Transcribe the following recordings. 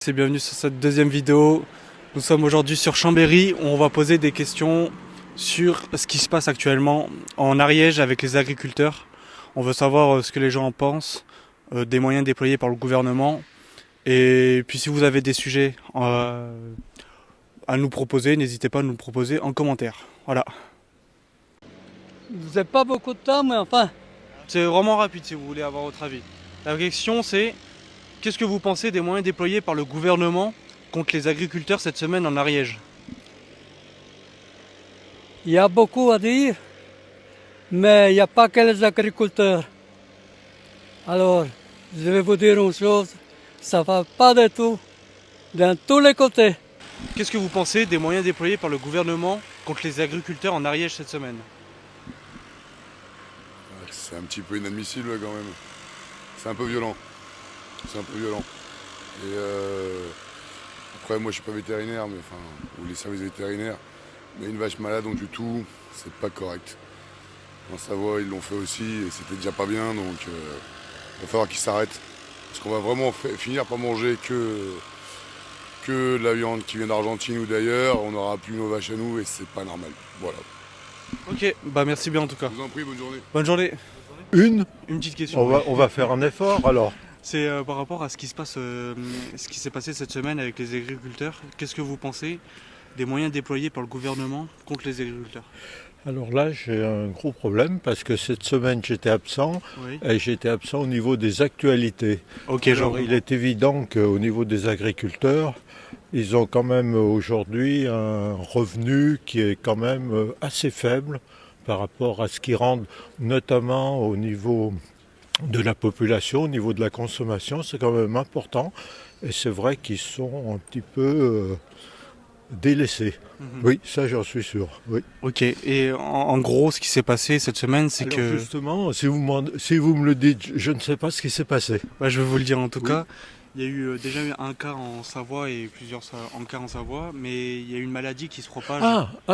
C'est bienvenue sur cette deuxième vidéo. Nous sommes aujourd'hui sur Chambéry où on va poser des questions sur ce qui se passe actuellement en Ariège avec les agriculteurs. On veut savoir ce que les gens en pensent, des moyens déployés par le gouvernement. Et puis si vous avez des sujets à nous proposer, n'hésitez pas à nous le proposer en commentaire. Voilà. Vous n'avez pas beaucoup de temps, mais enfin, C'est vraiment rapide si vous voulez avoir votre avis. La question c'est, qu'est-ce que vous pensez des moyens déployés par le gouvernement contre les agriculteurs cette semaine en Ariège? il y a beaucoup à dire, mais il n'y a pas que les agriculteurs. Alors, je vais vous dire une chose, ça ne va pas du tout, dans tous les côtés. Qu'est-ce que vous pensez des moyens déployés par le gouvernement contre les agriculteurs en Ariège cette semaine? C'est un petit peu inadmissible quand même. C'est un peu violent. C'est un peu violent. Et après, moi je suis pas vétérinaire, mais enfin, ou les services vétérinaires, mais une vache malade, donc du tout, c'est pas correct. En Savoie, ils l'ont fait aussi, et c'était déjà pas bien, donc il va falloir qu'ils s'arrêtent. Parce qu'on va vraiment finir par manger que de la viande qui vient d'Argentine ou d'ailleurs, on n'aura plus nos vaches à nous, et c'est pas normal. Voilà. Ok, bah merci bien en tout cas. Je vous en prie, bonne journée. Bonne journée. Une, Une petite question. on va faire un effort alors. C'est par rapport à ce qui se passe, ce qui s'est passé cette semaine avec les agriculteurs. Qu'est-ce que vous pensez des moyens déployés par le gouvernement contre les agriculteurs? Alors là, j'ai un gros problème parce que cette semaine j'étais absent Oui. et j'étais absent au niveau des actualités. Ok, Alors il est évident qu'au niveau des agriculteurs, ils ont quand même aujourd'hui un revenu qui est quand même assez faible par rapport à ce qu'ils rendent, notamment au niveau de la population, au niveau de la consommation, c'est quand même important. Et c'est vrai qu'ils sont un petit peu délaissés. Oui, ça j'en suis sûr. Oui. Ok, et en gros, ce qui s'est passé cette semaine, c'est Alors que... justement, si vous me le dites, je ne sais pas ce qui s'est passé. Bah, je vais vous le dire en tout Oui. cas. Il y a eu déjà eu un cas en Savoie et plusieurs cas en Savoie, mais il y a eu une maladie qui se propage.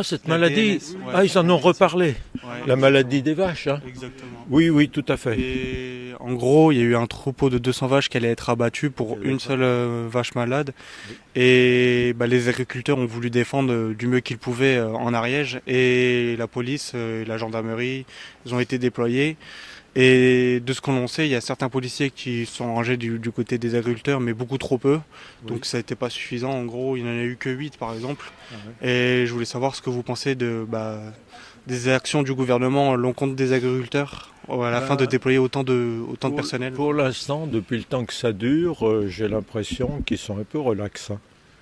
Cette La maladie, DNS, ouais. ils en ont reparlé. Ouais, La maladie des vaches. Hein. exactement. Oui, tout à fait. Et en gros, il y a eu un troupeau de 200 vaches qui allait être abattu pour une seule vache malade. Et bah, les agriculteurs ont voulu défendre du mieux qu'ils pouvaient en Ariège. Et la police, la gendarmerie, ils ont été déployés. Et de ce qu'on sait, il y a certains policiers qui sont rangés du côté des agriculteurs, mais beaucoup trop peu. Donc ça n'était pas suffisant. En gros, il n'y en a eu que 8 par exemple. Et je voulais savoir ce que vous pensez des actions du gouvernement à l'encontre des agriculteurs à la fin de déployer autant de personnel. Pour l'instant, depuis le temps que ça dure, j'ai l'impression qu'ils sont un peu relax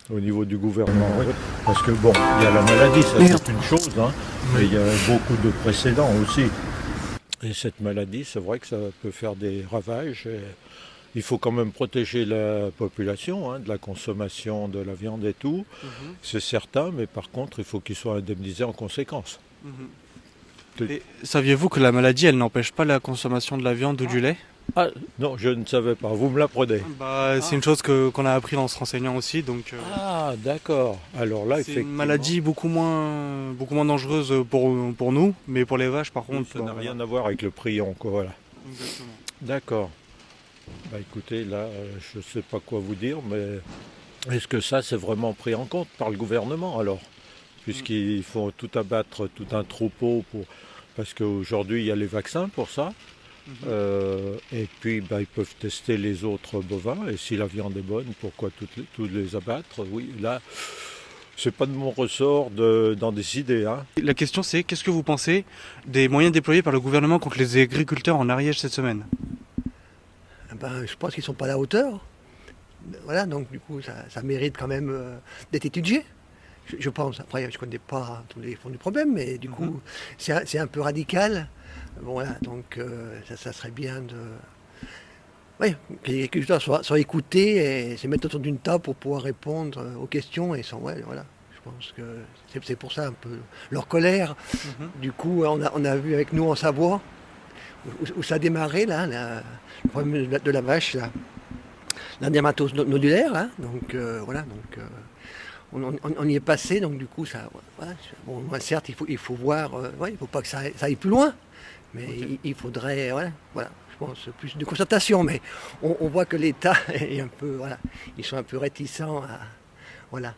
au niveau du gouvernement. Oui. Parce que bon, il y a la maladie, ça c'est une chose, hein, mais il y a beaucoup de précédents aussi. Et cette maladie, c'est vrai que ça peut faire des ravages. Et il faut quand même protéger la population de la consommation de la viande et tout. C'est certain, mais par contre, il faut qu'ils soient indemnisés en conséquence. Et saviez-vous que la maladie, elle n'empêche pas la consommation de la viande ou du lait? Ah non, je ne savais pas, vous me l'apprenez. C'est une chose qu'on a appris en se renseignant aussi. Donc, Ah d'accord, alors là c'est effectivement... une maladie beaucoup moins dangereuse pour nous, mais pour les vaches par contre... Ça n'a rien à voir avec le prion, quoi, voilà. Exactement. D'accord. Bah écoutez, là, je ne sais pas quoi vous dire, mais est-ce que ça, c'est vraiment pris en compte par le gouvernement, alors? Puisqu'il faut tout abattre, tout un troupeau, parce qu'aujourd'hui, il y a les vaccins pour ça. Et puis, ils peuvent tester les autres bovins, et si la viande est bonne, pourquoi toutes les abattre? Oui, là, c'est pas de mon ressort dans des idées, hein. La question c'est, qu'est-ce que vous pensez des moyens déployés par le gouvernement contre les agriculteurs en Ariège cette semaine? Je pense qu'ils ne sont pas à la hauteur. Voilà, donc du coup, ça mérite quand même d'être étudié. Je pense. Après, je ne connais pas tous les fonds du problème, mais du coup, c'est un peu radical. Bon, voilà, donc ça serait bien que les agriculteurs soient écoutés et se mettent autour d'une table pour pouvoir répondre aux questions. Voilà. Je pense que c'est pour ça un peu leur colère. Du coup, on a vu avec nous en Savoie, où ça a démarré, là, le problème de la vache, là, la dermatose nodulaire, là, donc on y est passé, donc du coup, certes, il faut voir, il ne faut pas que ça aille plus loin, mais il faudrait, voilà. je pense, plus de concertation, mais on voit que l'État est un peu, voilà, ils sont un peu réticents à, voilà,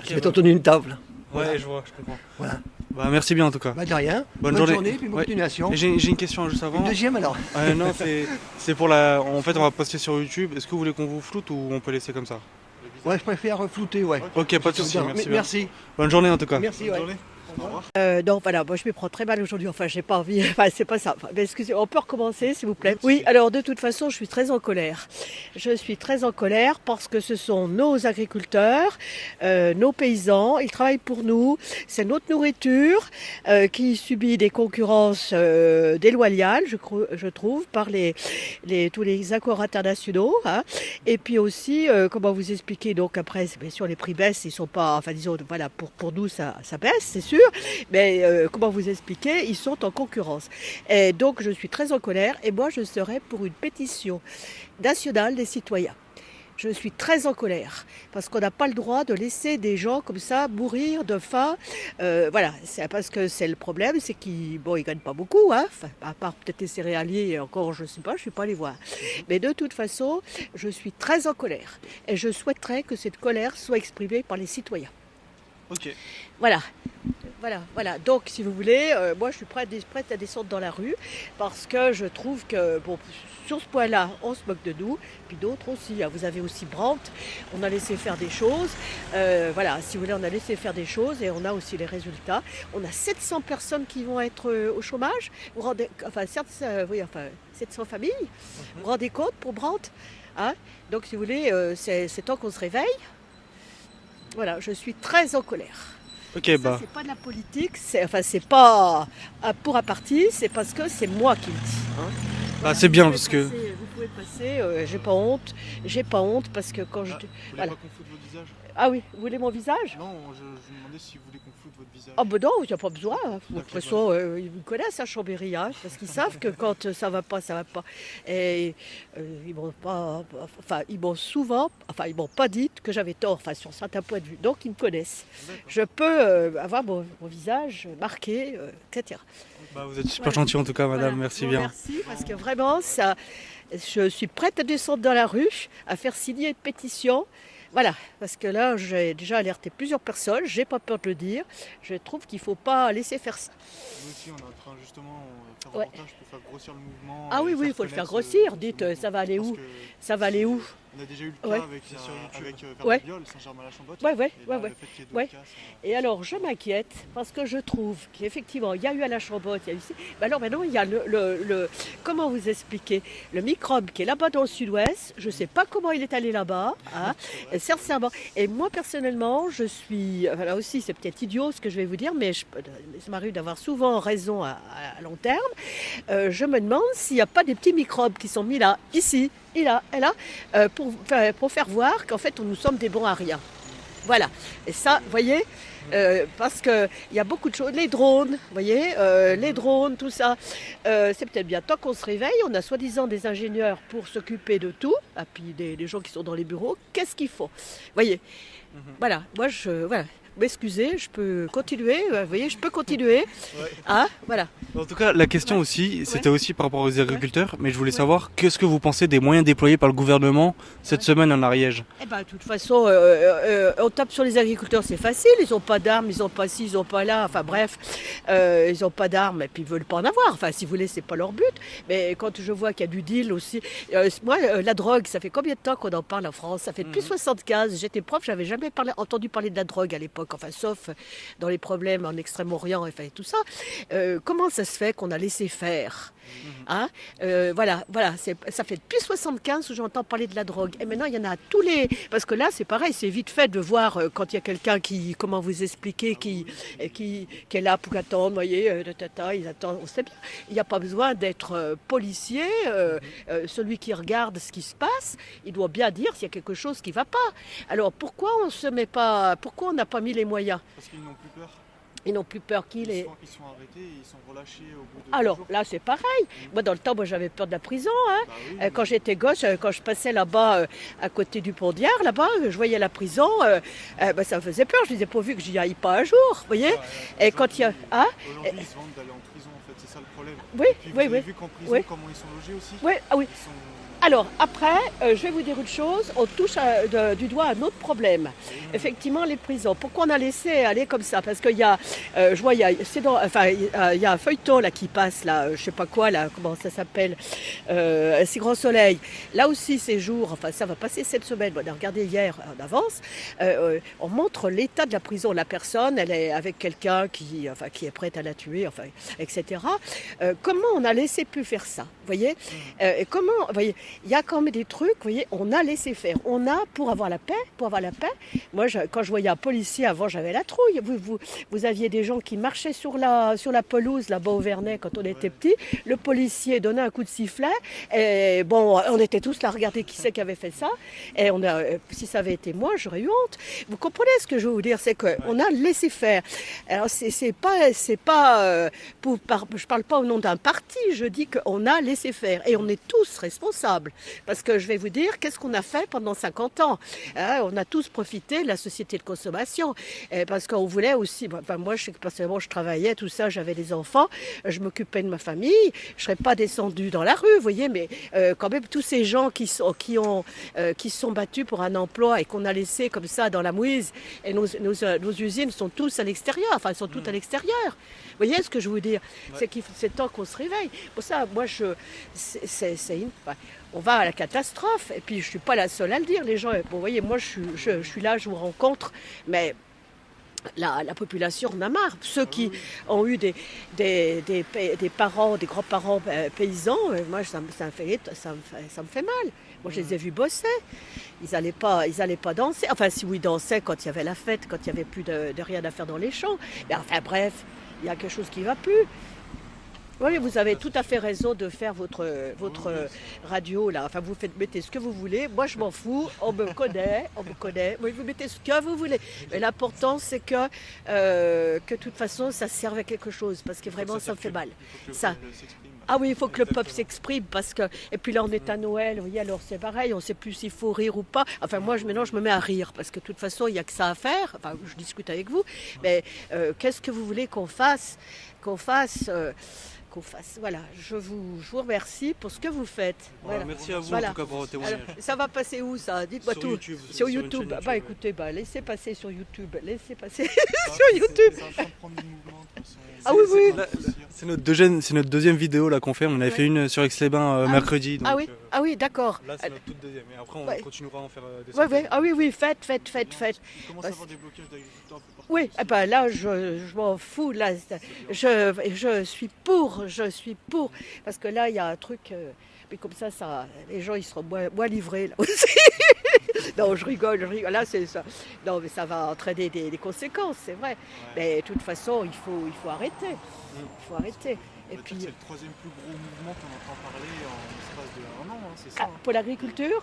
se mettre autour d'une table. Ouais, Voilà. je vois, je comprends. Voilà. Bah, merci bien en tout cas. Bah, de rien. Bonne Bonne journée. journée, puis bonne Ouais. continuation. Et j'ai une question juste avant. Une deuxième alors. Non, c'est pour la. En fait, on va poster sur YouTube. Est-ce que vous voulez qu'on vous floute ou on peut laisser comme ça? Ouais, je préfère flouter, ouais. Ok, pas de souci. Merci bien. Merci. Bonne journée en tout cas. Merci, ouais. Non, voilà, moi je me prends très mal aujourd'hui, enfin j'ai pas envie, enfin c'est pas ça. Enfin, mais excusez, on peut recommencer s'il vous plaît. Oui, alors de toute façon je suis très en colère. Je suis très en colère parce que ce sont nos agriculteurs, nos paysans, ils travaillent pour nous, c'est notre nourriture qui subit des concurrences déloyales, je trouve, par tous les accords internationaux. Hein. Et puis aussi, comment vous expliquer, donc après, bien sûr les prix baissent, ils sont pas, enfin disons, voilà, pour nous ça baisse, c'est sûr. Mais comment vous expliquer, ils sont en concurrence. Et donc je suis très en colère et moi je serai pour une pétition nationale des citoyens. Je suis très en colère parce qu'on n'a pas le droit de laisser des gens comme ça mourir de faim. Voilà, c'est parce que c'est le problème, c'est qu'ils ne gagnent pas beaucoup, hein, enfin, à part peut-être les céréaliers, et encore je ne sais pas, je ne suis pas allée voir. Mais de toute façon, je suis très en colère et je souhaiterais que cette colère soit exprimée par les citoyens. Ok. Voilà. Donc, si vous voulez, moi, je suis prête à descendre dans la rue parce que je trouve que, bon, sur ce point-là, on se moque de nous, puis d'autres aussi. Vous avez aussi Brandt, on a laissé faire des choses. Voilà, si vous voulez, on a laissé faire des choses et on a aussi les résultats. On a 700 personnes qui vont être au chômage. Vous rendez, enfin, 700 familles. Vous vous rendez compte pour Brandt, hein? Donc, si vous voulez, c'est temps qu'on se réveille. Voilà, je suis très en colère. Ok, Ça, bah. c'est pas de la politique, c'est pas pour un parti, c'est parce que c'est moi qui le dis. Hein. Bah, c'est bien parce que. Vous pouvez passer, j'ai pas honte parce que quand je. Vous voulez Voilà. pas qu'on floute votre visage? Ah oui, vous voulez mon visage? Non, je vous demandais si vous voulez qu'on floute votre visage. Ah ben non, il n'y a pas besoin. Hein. De toute Ok, façon, ils me connaissent à Chambéry, hein, parce qu'ils savent que quand ça va pas, ça va pas. Et ils m'ont pas, enfin ils m'ont pas dit que j'avais tort, enfin sur certains points de vue. Donc ils me connaissent. Je peux avoir mon visage marqué, etc. Bah, vous êtes super gentil en tout cas, madame. Voilà. Merci Bon, bien. Merci, parce que vraiment, ça, je suis prête à descendre dans la rue, à faire signer une pétition. Voilà, parce que là, j'ai déjà alerté plusieurs personnes, j'ai pas peur de le dire. Je trouve qu'il ne faut pas laisser faire ça. Nous aussi, on est en train justement de faire Ouais. reportage pour faire grossir le mouvement. Ah et oui, il faut le faire grossir. Dites, ça va aller où? Ça va aller où? On a déjà eu le cas Ouais. avec Ouais. Viol, Saint-Germain-la-Chambotte. Ouais. Et là, Ouais. le fait qu'il y ait d'autres Ouais. cas, ça- Et alors, je m'inquiète parce que je trouve qu'effectivement, il y a eu à la Chambotte, il y a eu ici. Mais alors maintenant, il y a comment vous expliquer? Le microbe qui est là-bas dans le sud-ouest. Je ne sais pas comment il est allé là-bas. Hein, sincèrement. Et moi, personnellement, je suis. Là aussi, c'est peut-être idiot ce que je vais vous dire, mais ça m'arrive d'avoir souvent raison à long terme. Je me demande s'il n'y a pas des petits microbes qui sont mis là, ici, et là, pour faire voir qu'en fait, nous sommes des bons à rien. Voilà. Et ça, vous voyez, parce qu'il y a beaucoup de choses. Les drones, vous voyez, les drones, tout ça. C'est peut-être bien temps qu'on se réveille. On a soi-disant des ingénieurs pour s'occuper de tout. Et puis des gens qui sont dans les bureaux. Qu'est-ce qu'il faut? Vous voyez. Voilà. Moi, voilà. M'excusez, je peux continuer. Vous voyez, je peux continuer. Ah, voilà. En tout cas, la question aussi, c'était aussi par rapport aux agriculteurs, mais je voulais savoir qu'est-ce que vous pensez des moyens déployés par le gouvernement cette semaine en Ariège? Eh ben, de toute façon, on tape sur les agriculteurs, c'est facile. Ils n'ont pas d'armes, ils n'ont pas ci, ils n'ont pas là. Enfin bref, ils n'ont pas d'armes et puis ils veulent pas en avoir. Enfin, si vous voulez, c'est pas leur but. Mais quand je vois qu'il y a du deal aussi, moi, la drogue, ça fait combien de temps qu'on en parle en France? Ça fait depuis 75. J'étais prof, j'avais jamais entendu parler de la drogue à l'époque. Enfin, sauf dans les problèmes en Extrême-Orient et tout ça. Comment ça se fait qu'on a laissé faire? Hein, voilà, ça fait depuis 75 où j'entends parler de la drogue. Et maintenant, il y en a à tous les... Parce que là, c'est pareil, c'est vite fait de voir quand il y a quelqu'un qui, comment vous expliquer, qui est là pour attendre, vous voyez, ils attendent, on sait bien. Il n'y a pas besoin d'être policier. Celui qui regarde ce qui se passe, il doit bien dire s'il y a quelque chose qui ne va pas. Alors, pourquoi on n'a pas mis les moyens? Parce qu'ils n'ont plus peur. Ils n'ont plus peur qu'ils Ils sont arrêtés et ils sont relâchés au bout de Alors 2 jours. là, c'est pareil. Moi, dans le temps, j'avais peur de la prison. Hein. Bah oui, Quand j'étais gosse, quand je passais là-bas, à côté du Pont d'Hier, là-bas, je voyais la prison. Ça me faisait peur. Je disais pourvu que j'y aille pas un jour, vous voyez. Et quand il y a... Hein Aujourd'hui, ils se vendent d'aller en prison, en fait, c'est c'est ça le problème. Oui, Et puis, oui, vous avez oui. vu qu'en prison, Oui. comment ils sont logés aussi. Oui, ah oui. Ils sont... Alors après, je vais vous dire une chose, on touche du doigt à un autre problème. Effectivement, les prisons. Pourquoi on a laissé aller comme ça? Parce qu'il y a, je vois, il y a un feuilleton là qui passe là, je sais pas quoi là, comment ça s'appelle, C'est Grand Soleil. Là aussi ces jours, enfin ça va passer cette semaine. On a regardé hier en avance. On montre l'état de la prison. La personne, elle est avec quelqu'un qui est prête à la tuer, etc. Comment on a laissé pu faire ça? Vous voyez? Comment, vous voyez? Il y a quand même des trucs, vous voyez, on a laissé faire. On a, pour avoir la paix, moi, quand je voyais un policier avant, j'avais la trouille. Vous aviez des gens qui marchaient sur la pelouse, là-bas au Vernet, quand on était petit. Le policier donnait un coup de sifflet. Et bon, on était tous là à regarder qui c'est qui avait fait ça. Et si ça avait été moi, j'aurais eu honte. Vous comprenez ce que je veux vous dire? C'est qu'on a laissé faire. Alors, je parle pas au nom d'un parti, je dis qu'on a laissé faire. Et on est tous responsables. Parce que je vais vous dire, qu'est-ce qu'on a fait pendant 50 ans? On a tous profité de la société de consommation. Parce qu'on voulait aussi, moi, personnellement, je travaillais, tout ça, j'avais des enfants, je m'occupais de ma famille, je ne serais pas descendue dans la rue, vous voyez, mais quand même, tous ces gens qui se sont battus pour un emploi et qu'on a laissé comme ça dans la mouise, et nos usines sont tous à l'extérieur, elles sont toutes à l'extérieur. Vous voyez ce que je veux dire? Ouais. C'est temps qu'on se réveille. Pour ça, moi, on va à la catastrophe. Et puis, je ne suis pas la seule à le dire. Les gens, bon, vous voyez, moi, je suis là, je vous rencontre, mais la population en a marre. Ceux qui ont eu des parents, des grands-parents paysans, moi, ça me fait mal. Moi, je les ai vus bosser. Ils n'allaient pas danser. Enfin, si oui, ils dansaient quand il y avait la fête, quand il n'y avait plus de rien à faire dans les champs. Mais enfin, bref, il y a quelque chose qui ne va plus. Oui, vous avez tout à fait raison de faire votre radio là. Enfin, mettez ce que vous voulez. Moi, je m'en fous. On me connaît. Oui, vous mettez ce que vous voulez. Mais l'important, c'est que de toute façon, ça serve à quelque chose, parce que vraiment, ça me fait mal. Ah oui, il faut que le peuple s'exprime, parce que... Et puis là, on est à Noël, vous voyez, alors c'est pareil, on ne sait plus s'il faut rire ou pas. Enfin, moi, maintenant, je me mets à rire, parce que de toute façon, il n'y a que ça à faire. Enfin, je discute avec vous. Mais qu'est-ce que vous voulez qu'on fasse? Voilà, je vous remercie pour ce que vous faites. Voilà. Merci à vous en tout cas pour votre témoignage. Alors, ça va passer où ça? Dites-moi sur tout. YouTube, sur YouTube. Écoutez, laissez passer sur YouTube. Laissez passer sur YouTube. C'est en train de prendre du mouvement. Ah oui. C'est notre deuxième vidéo là qu'on fait. On avait fait une sur Aix-les-Bains mercredi. Donc, ah oui, d'accord. Là c'est notre toute deuxième. Et après on continuera à en faire des centaines. Ah oui, faites. Il commence à avoir des blocages d'agriculteurs un peu partout. Oui, là je m'en fous. Là, je suis pour. Parce que là, il y a un truc. Mais comme ça, les gens ils seront moins livrés là aussi. Non, je rigole. Là, c'est ça. Non, mais ça va entraîner des conséquences, c'est vrai. Ouais. Mais de toute façon, il faut arrêter. Il faut arrêter. Et puis, c'est le troisième plus gros mouvement qu'on entend parler en l'espace de 1 an, c'est ça? Pour l'agriculture?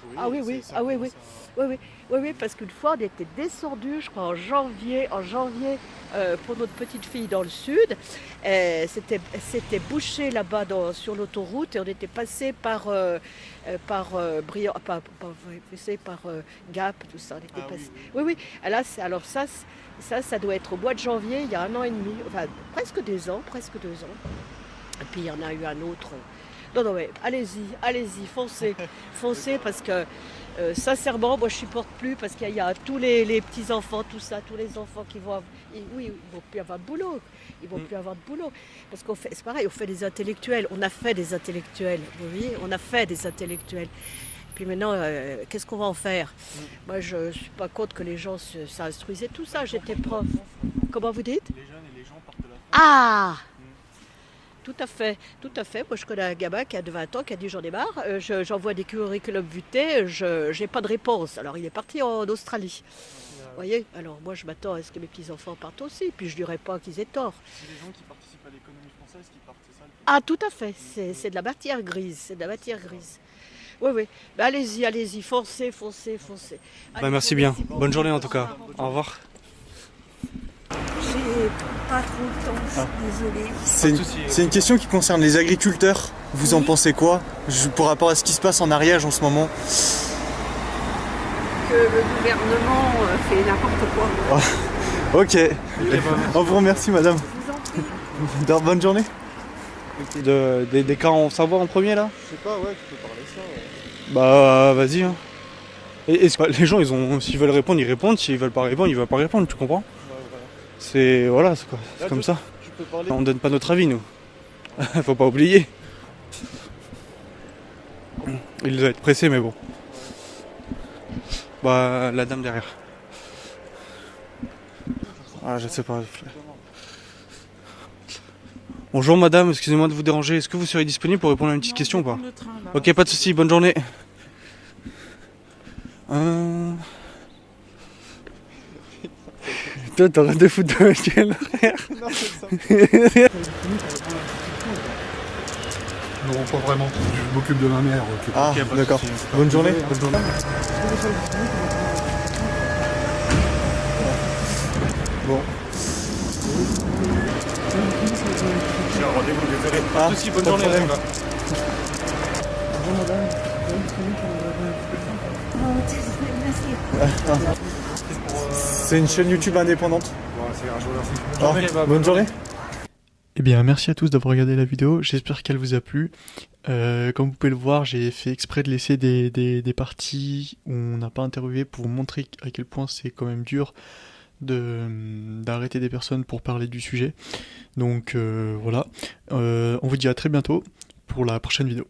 Oui, parce qu'une fois, on était descendu, je crois, en janvier, pour notre petite fille dans le sud. C'était bouché là-bas sur l'autoroute et on était passé par Gap, tout ça. On était passé. Oui. Alors ça doit être au mois de janvier, il y a 1 an et demi, enfin presque 2 ans. Et puis il y en a eu un autre. Non, mais allez-y, foncez parce que sincèrement, moi je supporte plus, parce qu'il y a tous les petits-enfants, tout ça, tous les enfants qui vont... ils vont plus avoir de boulot. Parce qu'on fait, c'est pareil, on fait des intellectuels. On a fait des intellectuels, vous voyez, Puis maintenant, qu'est-ce qu'on va en faire? Moi, je ne suis pas contre que les gens s'instruisent et tout ça. J'étais prof. Comment vous dites? Les jeunes et les gens partent de la France. Ah! Tout à fait. Moi, je connais un gamin qui a de 20 ans, qui a dit j'en ai marre. J'envoie des curriculums vitae, je n'ai pas de réponse. Alors, il est parti en Australie. Vous voyez? Alors, moi, je m'attends à ce que mes petits-enfants partent aussi. Puis, je ne dirais pas qu'ils aient tort. C'est les gens qui participent à l'économie française qui partent, c'est ça? Ah, tout à fait. C'est de la matière grise. Oui. Allez-y, foncez. Merci bien. Bonne journée en tout cas. Au revoir. J'ai pas trop le temps, je suis désolée. C'est une question qui concerne les agriculteurs. Vous en pensez quoi par rapport à ce qui se passe en Ariège en ce moment? Que le gouvernement fait n'importe quoi. Ok. On vous remercie, madame. Je vous en prie. Bonne journée. Des cas en Savoie en premier là? Je sais pas, ouais, tu peux parler ça. Ouais. Bah vas-y. Hein. Et les gens, s'ils veulent répondre, ils répondent. S'ils veulent pas répondre, ils veulent pas répondre. Tu comprends? Ouais, voilà. C'est voilà, c'est comme ça. Tu peux parler. On donne pas notre avis nous. Faut pas oublier. Il doit être pressé, mais bon. Bah la dame derrière. Ah, je sais pas. Bonjour madame, excusez-moi de vous déranger. Est-ce que vous serez disponible pour répondre à une petite question ou pas? Ok, pas de souci. Bonne journée. Toi, t'aurais de foutre de quel horaire? Non, pas vraiment. Je m'occupe de ma mère. Ah, d'accord. Bonne journée. Bonne journée. Bon. J'ai un rendez-vous, désolé. Ah, aussi, bonne journée. C'est une chaîne YouTube indépendante. Ouais, c'est un jour, merci. Bonne journée. Eh bien, merci à tous d'avoir regardé la vidéo, j'espère qu'elle vous a plu. Comme vous pouvez le voir, j'ai fait exprès de laisser des parties où on n'a pas interviewé pour vous montrer à quel point c'est quand même dur d'arrêter des personnes pour parler du sujet. Donc voilà, on vous dit à très bientôt pour la prochaine vidéo.